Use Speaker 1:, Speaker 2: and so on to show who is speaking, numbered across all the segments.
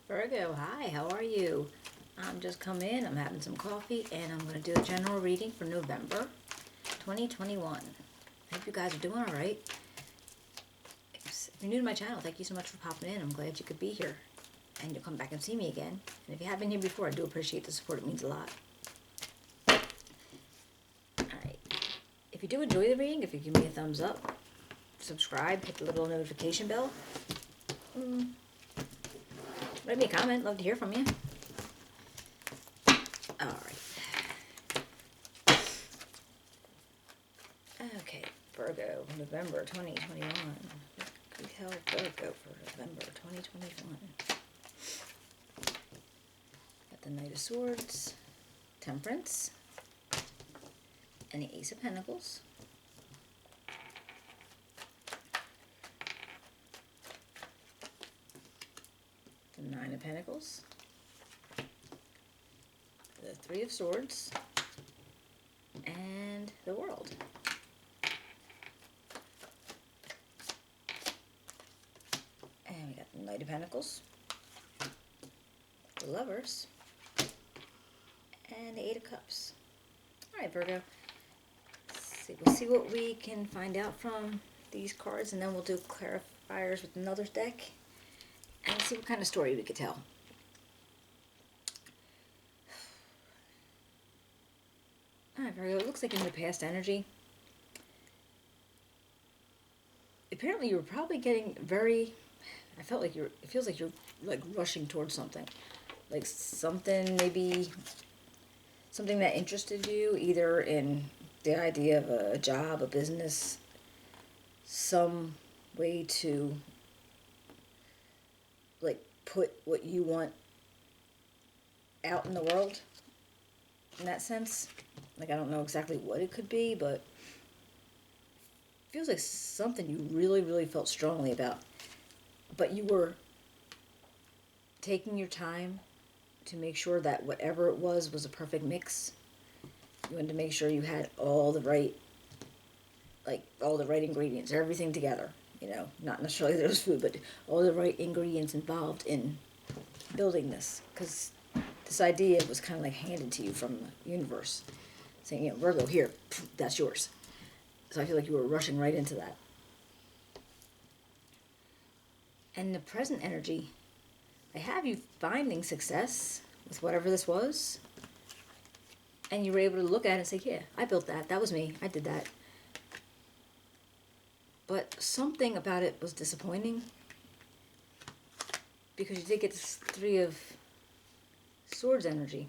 Speaker 1: Virgo, hi, how are you? I'm just come in, I'm having some coffee, and I'm going to do a general reading for November 2021. I hope you guys are doing alright. If you're new to my channel, thank you so much for popping in. I'm glad you could be here, and you'll come back and see me again. And if you have been here before, I do appreciate the support. It means a lot. Alright, if you do enjoy the reading, if you give me a thumbs up, subscribe, hit the little notification bell. Write me a comment. Love to hear from you. Alright. Okay, Virgo, November 2021. What could we tell Virgo for November 2021? Got the Knight of Swords, Temperance, and the Ace of Pentacles. The Nine of Pentacles, the Three of Swords, and the World. And we got the Knight of Pentacles, the Lovers, and the Eight of Cups. Alright, Virgo. We'll see what we can find out from these cards, and then we'll do clarifiers with another deck. And see what kind of story we could tell. Alright, Virgo, it looks like in the past energy, apparently you were probably getting very, I felt like it feels like you're like rushing towards something. Like something, maybe something that interested you, either in the idea of a job, a business, some way to like put what you want out in the world, in that sense. Like, I don't know exactly what it could be, but it feels like something you really, really felt strongly about. But you were taking your time to make sure that whatever it was a perfect mix. You wanted to make sure you had all the right, like, all the right ingredients, everything together. You know, not necessarily those food, but all the right ingredients involved in building this. Because this idea was kind of like handed to you from the universe. Saying, you know, Virgo, here, that's yours. So I feel like you were rushing right into that. And the present energy, I have you finding success with whatever this was. And you were able to look at it and say, yeah, I built that. That was me. I did that. But something about it was disappointing, because you did get this Three of Swords energy.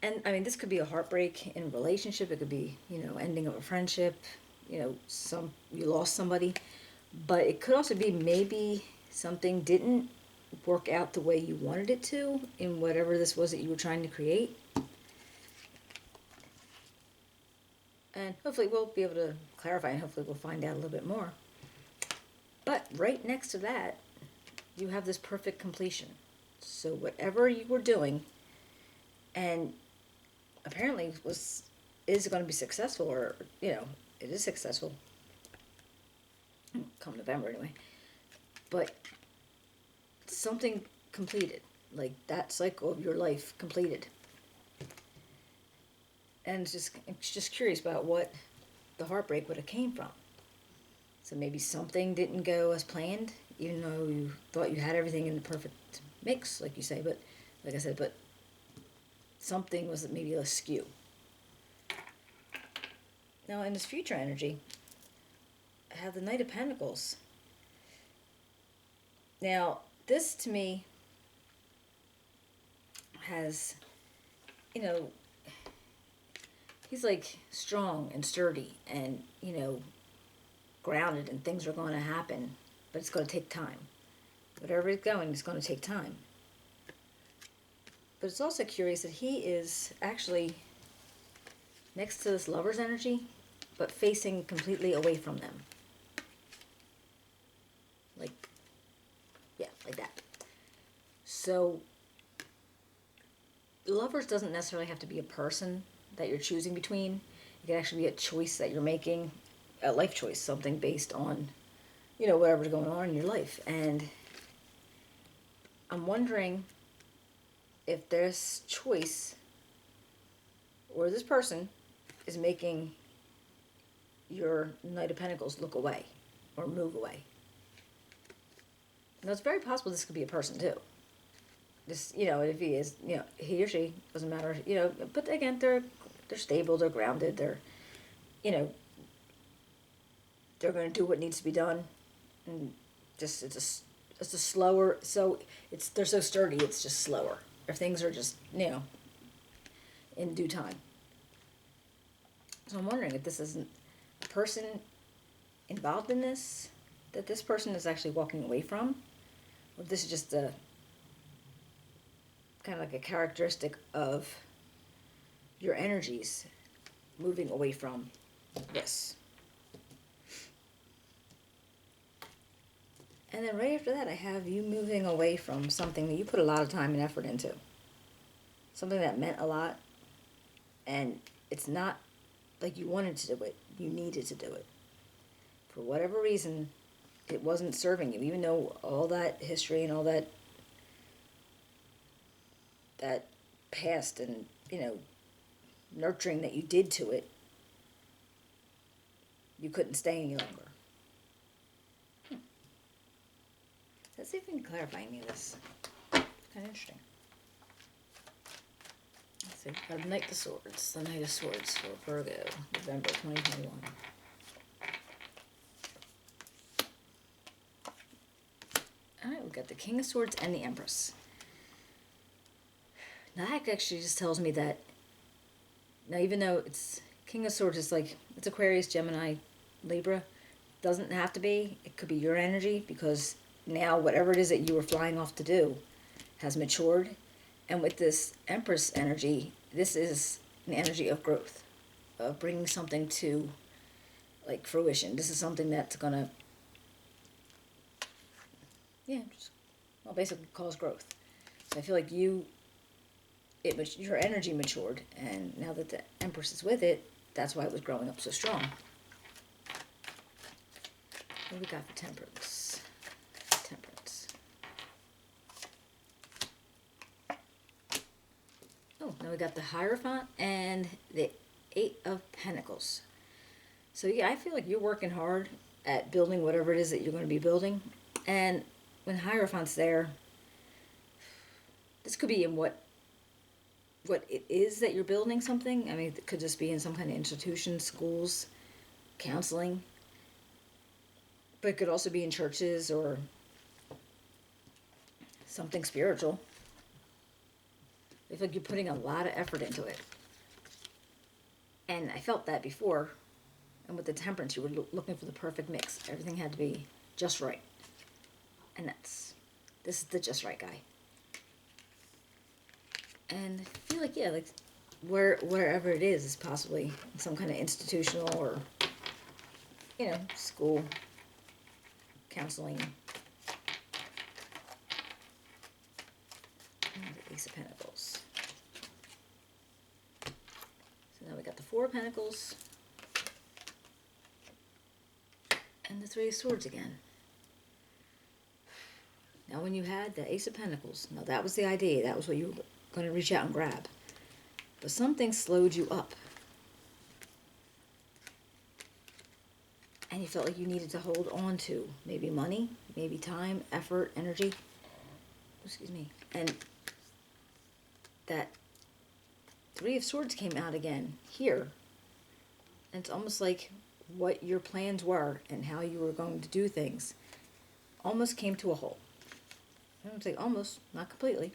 Speaker 1: And, I mean, this could be a heartbreak in a relationship. It could be, you know, ending of a friendship. You know, you lost somebody. But it could also be maybe something didn't work out the way you wanted it to in whatever this was that you were trying to create. And hopefully we'll be able to clarify, and hopefully we'll find out a little bit more. But right next to that, you have this perfect completion. So whatever you were doing, and apparently is going to be successful, or, you know, it is successful. Come November anyway. But something completed. Like that cycle of your life completed. And it's just curious about what the heartbreak would have came from. So maybe something didn't go as planned, even though you thought you had everything in the perfect mix, like you say. But, like I said, but something was maybe askew. Now, in this future energy, I have the Knight of Pentacles. Now, this to me has, you know, he's like strong and sturdy and, you know, grounded, and things are going to happen, but it's going to take time. Whatever is going, it's going to take time. But it's also curious that he is actually next to this Lover's energy, but facing completely away from them. Like, yeah, like that. So, Lovers doesn't necessarily have to be a person that you're choosing between. It can actually be a choice that you're making, a life choice, something based on, you know, whatever's going on in your life. And I'm wondering if this choice or this person is making your Knight of Pentacles look away or move away. Now, it's very possible this could be a person too. This, if he is, he or she, doesn't matter, but again, they're stable, they're grounded, you know, they're going to do what needs to be done, and just it's a slower. So they're so sturdy. It's just slower. If things are just in due time. So I'm wondering if this isn't a person involved in this, that this person is actually walking away from, or if this is just a kind of like a characteristic of your energies moving away from this. And then right after that, I have you moving away from something that you put a lot of time and effort into. Something that meant a lot, and it's not like you wanted to do it, you needed to do it. For whatever reason, it wasn't serving you, even though all that history and all that past and, nurturing that you did to it, you couldn't stay any longer. Let's see if we can clarify any of this. Kind of interesting. Let's see. We've got Knight of Swords. The Knight of Swords for Virgo, November 2021. Alright, we've got the King of Swords and the Empress. Now that actually just tells me that, now even though it's King of Swords is like, it's Aquarius, Gemini, Libra, doesn't have to be. It could be your energy, because now whatever it is that you were flying off to do has matured. And with this Empress energy, this is an energy of growth, of bringing something to like fruition. This is something that's gonna, basically cause growth. So I feel like your energy matured, and now that the Empress is with it, that's why it was growing up so strong. What we got for Temperance? Oh, now we got the Hierophant and the Eight of Pentacles. So yeah, I feel like you're working hard at building whatever it is that you're going to be building. And when Hierophant's there, this could be in what it is that you're building something. I mean, it could just be in some kind of institution, schools, counseling. But it could also be in churches or something spiritual. I feel like you're putting a lot of effort into it. And I felt that before. And with the Temperance, you were looking for the perfect mix. Everything had to be just right. And this is the just right guy. And I feel like, like wherever it is possibly some kind of institutional or, school, counseling. And the Ace of Pentacles. So now we got the Four of Pentacles. And the Three of Swords again. Now when you had the Ace of Pentacles, now that was the idea. That was what you were going to reach out and grab. But something slowed you up. And you felt like you needed to hold on to maybe money, maybe time, effort, energy. Excuse me. And that Three of Swords came out again here. And it's almost like what your plans were and how you were going to do things almost came to a halt. I don't say almost, not completely.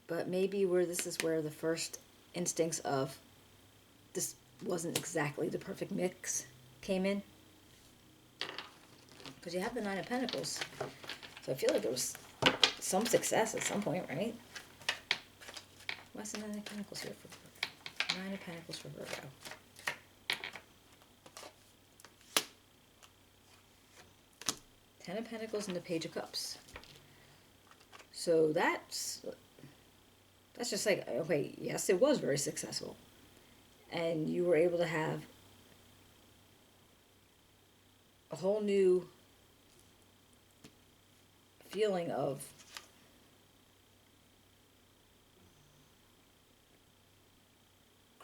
Speaker 1: But maybe this is where the first instincts of this wasn't exactly the perfect mix came in. Because you have the Nine of Pentacles. So I feel like there was some success at some point, right? What's the Nine of Pentacles here for Virgo? Nine of Pentacles for Virgo. Ten of Pentacles and the Page of Cups. So that's just like, okay, yes, it was very successful. And you were able to have a whole new feeling of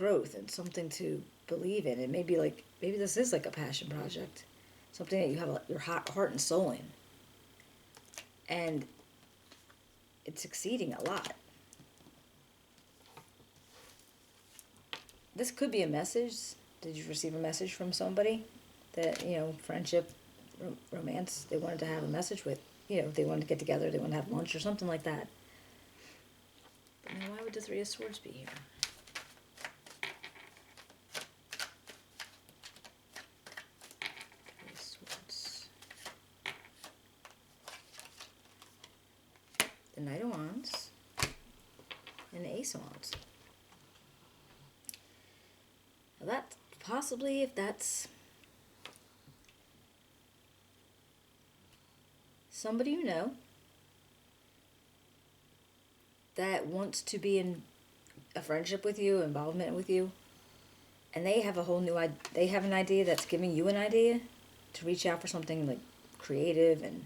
Speaker 1: growth and something to believe in. It may be like, maybe this is like a passion project, something that you have your heart and soul in, and it's succeeding a lot. This could be a message. Did you receive a message from somebody that, you know, friendship, romance, they wanted to have a message with, you know, they wanted to get together, they wanted to have lunch or something like that. But now why would the Three of Swords be here? Three of Swords. The Knight of Wands. And the Ace of Wands. Now that, possibly, if that's somebody you know that wants to be in a friendship with you, involvement with you, and they have a whole new they have an idea that's giving you an idea to reach out for something like creative and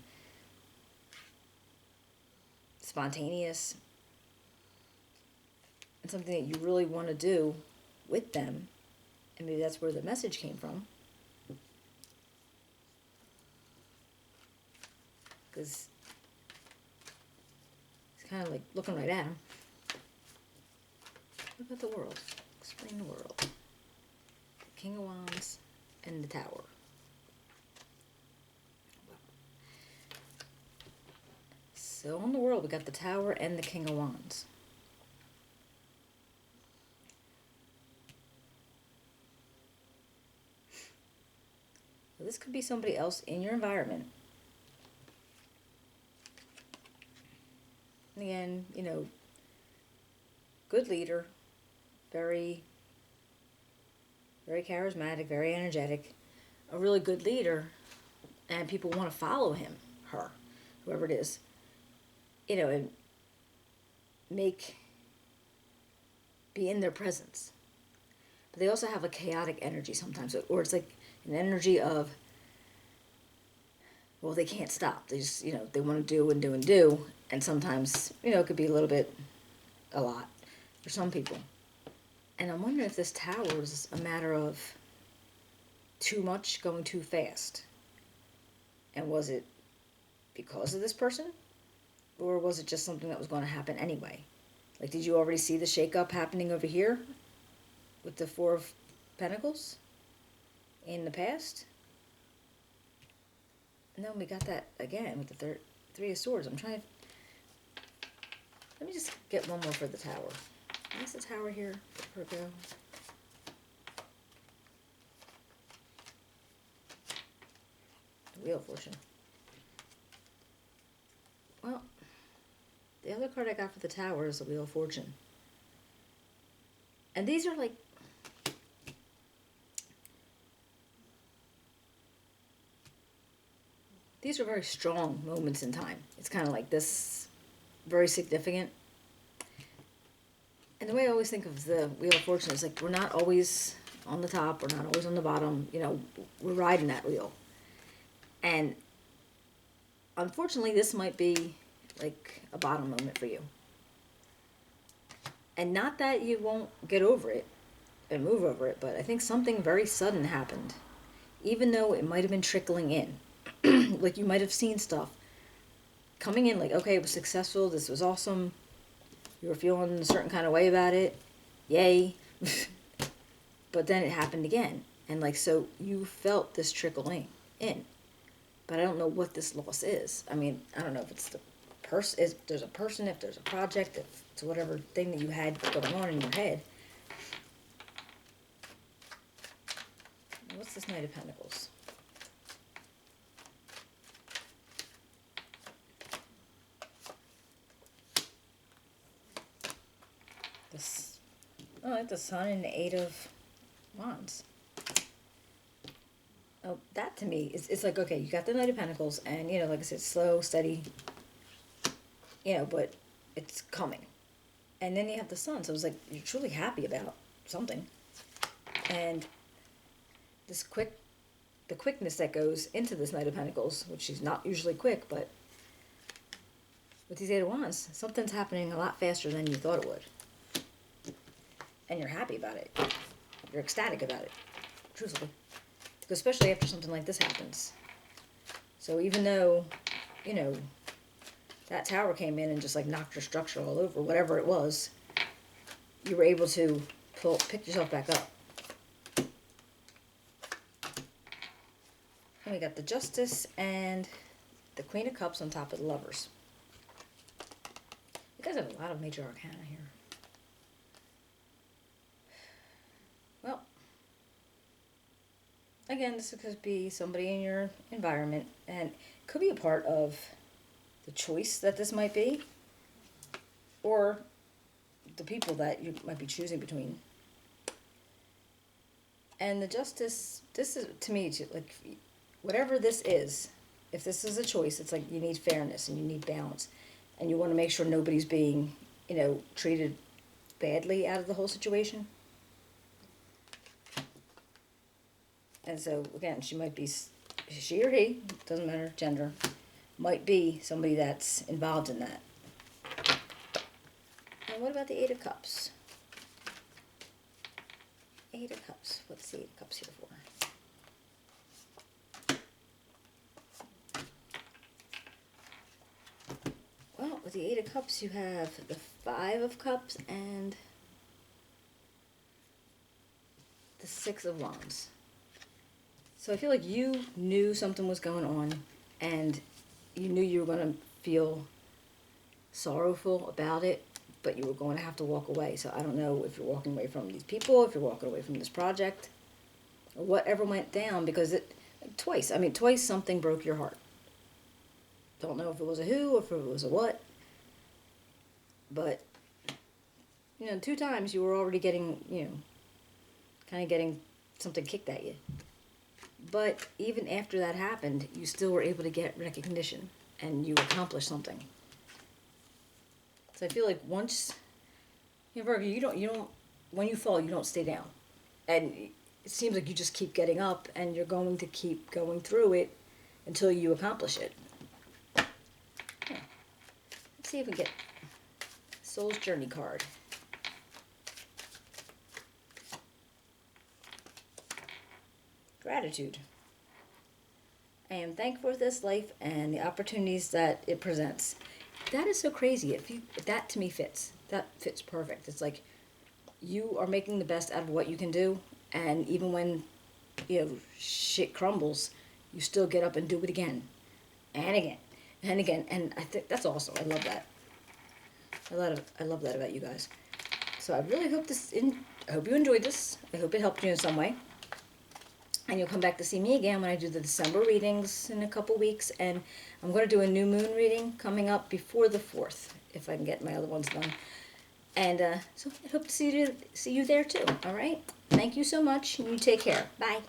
Speaker 1: spontaneous, and something that you really want to do with them, and maybe that's where the message came from. Because it's kind of like looking right at him. What about the world? Explain the world. The King of Wands and the Tower. So on the world, we got the Tower and the King of Wands. So this could be somebody else in your environment. And again, you know, good leader, very, very charismatic, very energetic, a really good leader, and people want to follow him, her, whoever it is, you know, and be in their presence. But they also have a chaotic energy sometimes, or it's like an energy of, well, they can't stop. They just, you know, they want to do and do and do. And sometimes, you know, it could be a lot for some people. And I'm wondering if this Tower is a matter of too much going too fast. And was it because of this person? Or was it just something that was going to happen anyway? Like, did you already see the shakeup happening over here with the Four of Pentacles in the past? And then we got that again with the Three of Swords. I'm trying to... Let me just get one more for the Tower. What's the Tower here for Virgo? The Wheel of Fortune. Well, the other card I got for the Tower is the Wheel of Fortune. And these are like... These are very strong moments in time. It's kind of like this, very significant. And the way I always think of the Wheel of Fortune is like, we're not always on the top, we're not always on the bottom, you know, we're riding that wheel. And unfortunately, this might be like a bottom moment for you. And not that you won't get over it and move over it, but I think something very sudden happened. Even though it might have been trickling in. Like, you might have seen stuff coming in, like, okay, it was successful, this was awesome, you were feeling a certain kind of way about it, yay. But then it happened again, and like, so you felt this trickling in. But I don't know what this loss is. I mean, I don't know if it's the person, if there's a person, if there's a project, if it's whatever thing that you had going on in your head. What's this Knight of Pentacles? Oh, like the Sun and the Eight of Wands. Oh, that to me, it's like, okay, you got the Knight of Pentacles, and, you know, like I said, slow, steady, you know, but it's coming. And then you have the Sun, so it's like, you're truly happy about something. And this the quickness that goes into this Knight of Pentacles, which is not usually quick, but with these Eight of Wands, something's happening a lot faster than you thought it would. and you're happy about it. You're ecstatic about it, truthfully. Especially after something like this happens. So even though, you know, that tower came in and just like knocked your structure all over, whatever it was, you were able to pick yourself back up. And we got the Justice and the Queen of Cups on top of the Lovers. You guys have a lot of major arcana here. Well, again, this could be somebody in your environment, and it could be a part of the choice that this might be, or the people that you might be choosing between. And the Justice, this is, to me, like, whatever this is, if this is a choice, it's like you need fairness and you need balance, and you want to make sure nobody's being, you know, treated badly out of the whole situation. And so, again, she might be, she or he, doesn't matter, gender, might be somebody that's involved in that. And what about the Eight of Cups? Eight of Cups. What's the Eight of Cups here for? Well, with the Eight of Cups, you have the Five of Cups and the Six of Wands. So I feel like you knew something was going on, and you knew you were going to feel sorrowful about it, but you were going to have to walk away. So I don't know if you're walking away from these people, if you're walking away from this project, or whatever went down, because twice something broke your heart. Don't know if it was a who or if it was a what, but, you know, 2 times you were already getting, you know, kind of getting something kicked at you. But even after that happened, you still were able to get recognition, and you accomplished something. So I feel like once, you know, Virgo, you don't, when you fall, you don't stay down. And it seems like you just keep getting up, and you're going to keep going through it until you accomplish it. Yeah. Let's see if we can get Soul's Journey card. Gratitude. I am thankful for this life and the opportunities that it presents. That is so crazy. That to me fits. That fits perfect. It's like you are making the best out of what you can do, and even when, you know, shit crumbles, you still get up and do it again and again and again. And I think that's awesome. I love that. I love that about you guys. So I really hope I hope you enjoyed this. I hope it helped you in some way. And you'll come back to see me again when I do the December readings in a couple weeks. And I'm going to do a new moon reading coming up before the 4th, if I can get my other ones done. And so I hope to see you there too, all right? Thank you so much, and you take care. Bye.